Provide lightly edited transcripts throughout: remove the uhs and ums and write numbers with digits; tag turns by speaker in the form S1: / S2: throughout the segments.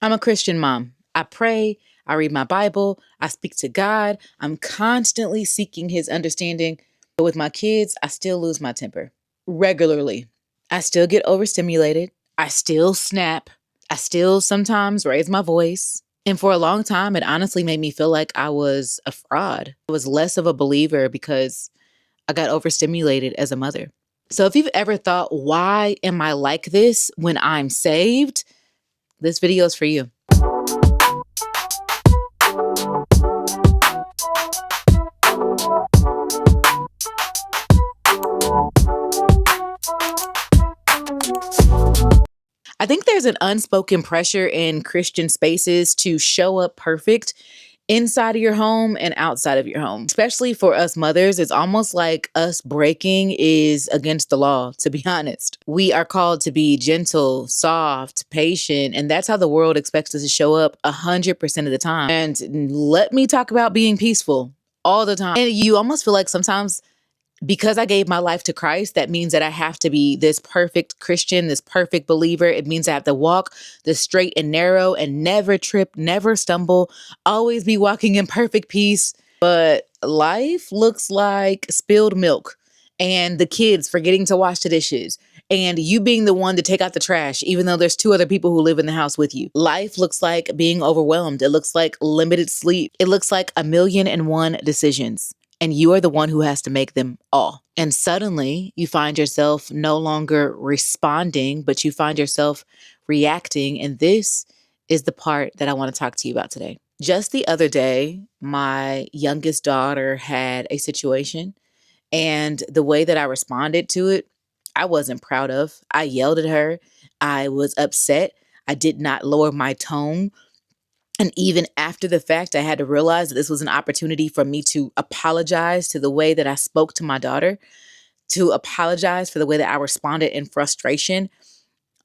S1: I'm a Christian mom. I pray, I read my Bible, I speak to God. I'm constantly seeking his understanding. But with my kids, I still lose my temper regularly. I still get overstimulated. I still snap. I still sometimes raise my voice. And for a long time, it honestly made me feel like I was a fraud. I was less of a believer because I got overstimulated as a mother. So if you've ever thought, why am I like this when I'm saved? This video is for you. I think there's an unspoken pressure in Christian spaces to show up perfect inside of your home and outside of your home. Especially for us mothers, it's almost like us breaking is against the law, to be honest. We are called to be gentle, soft, patient, and that's how the world expects us to show up 100% of the time. And let me talk about being peaceful all the time. And you almost feel like sometimes because I gave my life to Christ, that means that I have to be this perfect Christian, this perfect believer. It means I have to walk the straight and narrow and never trip, never stumble, always be walking in perfect peace. But life looks like spilled milk and the kids forgetting to wash the dishes and you being the one to take out the trash, even though there's two other people who live in the house with you. Life looks like being overwhelmed. It looks like limited sleep. It looks like 1,000,001 decisions. And you are the one who has to make them all. And suddenly you find yourself no longer responding, but you find yourself reacting. And this is the part that I want to talk to you about today. Just the other day, my youngest daughter had a situation, and the way that I responded to it, I wasn't proud of. I yelled at her. I was upset. I did not lower my tone. And even after the fact, I had to realize that this was an opportunity for me to apologize to the way that I spoke to my daughter, to apologize for the way that I responded in frustration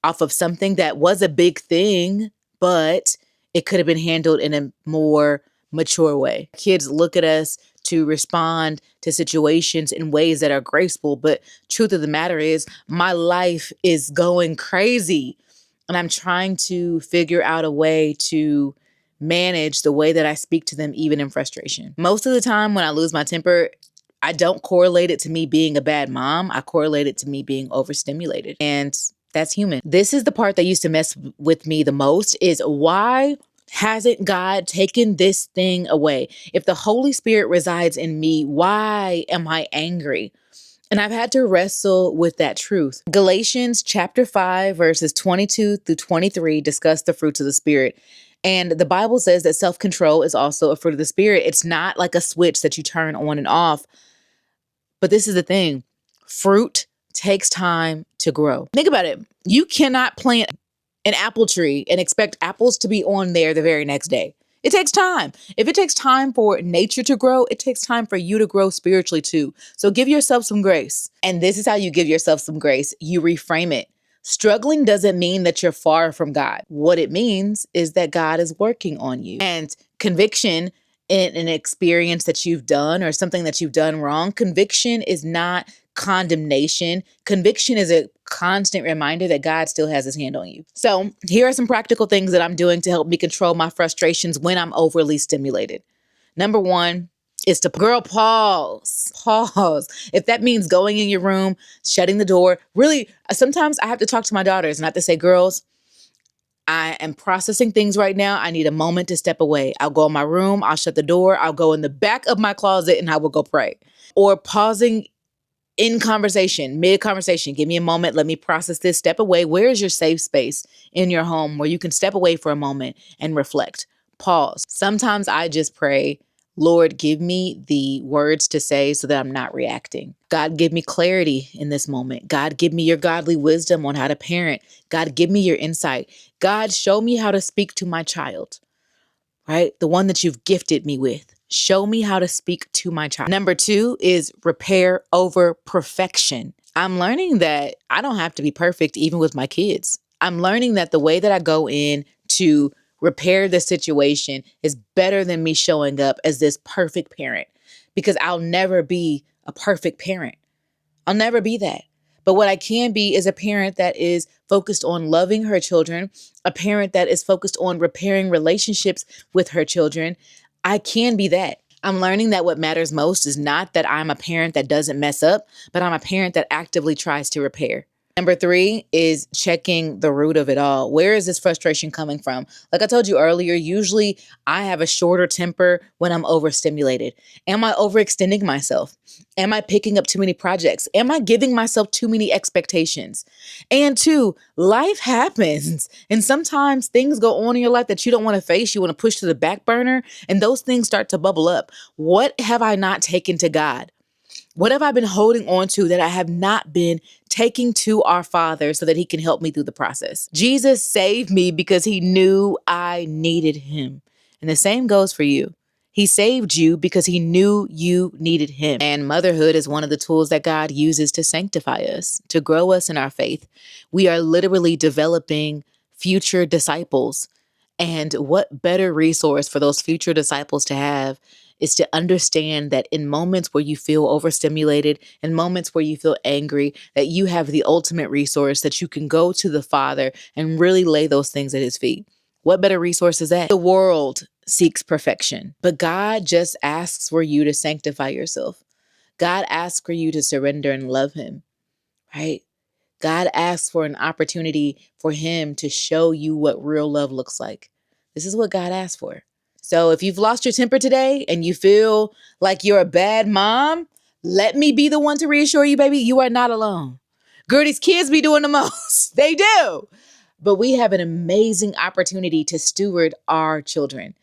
S1: off of something that was a big thing, but it could have been handled in a more mature way. Kids look at us to respond to situations in ways that are graceful, but truth of the matter is my life is going crazy. And I'm trying to figure out a way to manage the way that I speak to them, even in frustration. Most of the time when I lose my temper, I don't correlate it to me being a bad mom. I correlate it to me being overstimulated. And that's human. This is the part that used to mess with me the most is why hasn't God taken this thing away? If the Holy Spirit resides in me, why am I angry? And I've had to wrestle with that truth. Galatians chapter 5, verses 22 through 23 discuss the fruits of the Spirit. And the Bible says that self-control is also a fruit of the Spirit. It's not like a switch that you turn on and off. But this is the thing. Fruit takes time to grow. Think about it. You cannot plant an apple tree and expect apples to be on there the very next day. It takes time. If it takes time for nature to grow, it takes time for you to grow spiritually too. So give yourself some grace. And this is how you give yourself some grace. You reframe it. Struggling doesn't mean that you're far from God. What it means is that God is working on you. And conviction in an experience that you've done or something that you've done wrong, conviction is not condemnation. Conviction is a constant reminder that God still has his hand on you. So here are some practical things that I'm doing to help me control my frustrations when I'm overly stimulated. Number one is to pause. If that means going in your room, shutting the door, really, sometimes I have to talk to my daughters and I have to say, girls, I am processing things right now. I need a moment to step away. I'll go in my room. I'll shut the door. I'll go in the back of my closet and I will go pray. Or pausing in conversation, mid-conversation, give me a moment. Let me process this. Step away. Where is your safe space in your home where you can step away for a moment and reflect? Pause. Sometimes I just pray, Lord, give me the words to say so that I'm not reacting. God, give me clarity in this moment. God, give me your godly wisdom on how to parent. God, give me your insight. God, show me how to speak to my child, right? The one that you've gifted me with. Show me how to speak to my child. Number two is repair over perfection. I'm learning that I don't have to be perfect even with my kids. I'm learning that the way that I go in to repair the situation is better than me showing up as this perfect parent because I'll never be a perfect parent. I'll never be that. But what I can be is a parent that is focused on loving her children, a parent that is focused on repairing relationships with her children. I can be that. I'm learning that what matters most is not that I'm a parent that doesn't mess up, but I'm a parent that actively tries to repair. Number 3 is checking the root of it all. Where is this frustration coming from? Like I told you earlier, usually I have a shorter temper when I'm overstimulated. Am I overextending myself? Am I picking up too many projects? Am I giving myself too many expectations? And 2, life happens. And sometimes things go on in your life that you don't want to face, you want to push to the back burner, and those things start to bubble up. What have I not taken to God? What have I been holding on to that I have not been taking to our Father so that he can help me through the process? Jesus saved me because he knew I needed him. And the same goes for you. He saved you because he knew you needed him. And motherhood is one of the tools that God uses to sanctify us, to grow us in our faith. We are literally developing future disciples. And what better resource for those future disciples to have is to understand that in moments where you feel overstimulated, in moments where you feel angry, that you have the ultimate resource, that you can go to the Father and really lay those things at his feet. What better resource is that? The world seeks perfection, but God just asks for you to sanctify yourself. God asks for you to surrender and love him, right? God asks for an opportunity for him to show you what real love looks like. This is what God asks for. So if you've lost your temper today and you feel like you're a bad mom, let me be the one to reassure you, baby, you are not alone. Girl, these kids be doing the most. They do. But we have an amazing opportunity to steward our children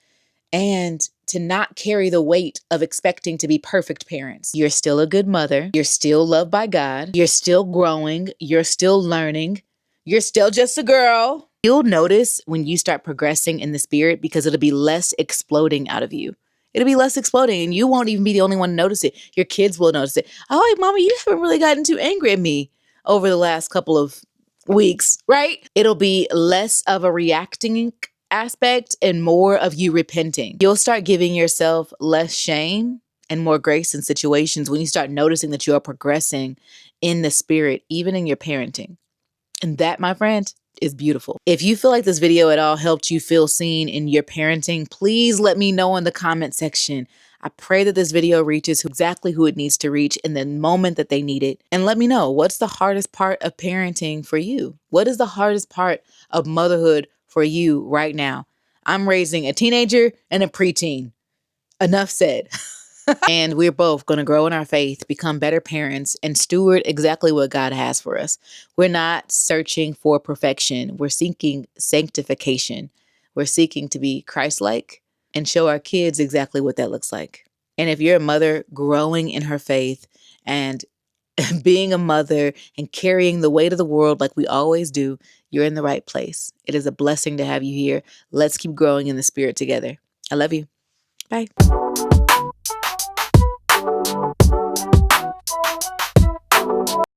S1: and to not carry the weight of expecting to be perfect parents. You're still a good mother. You're still loved by God. You're still growing. You're still learning. You're still just a girl. You'll notice when you start progressing in the spirit because it'll be less exploding out of you. It'll be less exploding and you won't even be the only one to notice it. Your kids will notice it. Oh, hey, mama, you haven't really gotten too angry at me over the last couple of weeks, right? It'll be less of a reacting aspect and more of you repenting. You'll start giving yourself less shame and more grace in situations when you start noticing that you are progressing in the spirit, even in your parenting. And that, my friend, is beautiful. If you feel like this video at all helped you feel seen in your parenting, please let me know in the comment section. I pray that this video reaches exactly who it needs to reach in the moment that they need it. And let me know, what's the hardest part of parenting for you? What is the hardest part of motherhood for you right now? I'm raising a teenager and a preteen. Enough said. And we're both going to grow in our faith, become better parents, and steward exactly what God has for us. We're not searching for perfection. We're seeking sanctification. We're seeking to be Christ-like and show our kids exactly what that looks like. And if you're a mother growing in her faith and being a mother and carrying the weight of the world like we always do, you're in the right place. It is a blessing to have you here. Let's keep growing in the spirit together. I love you. Bye.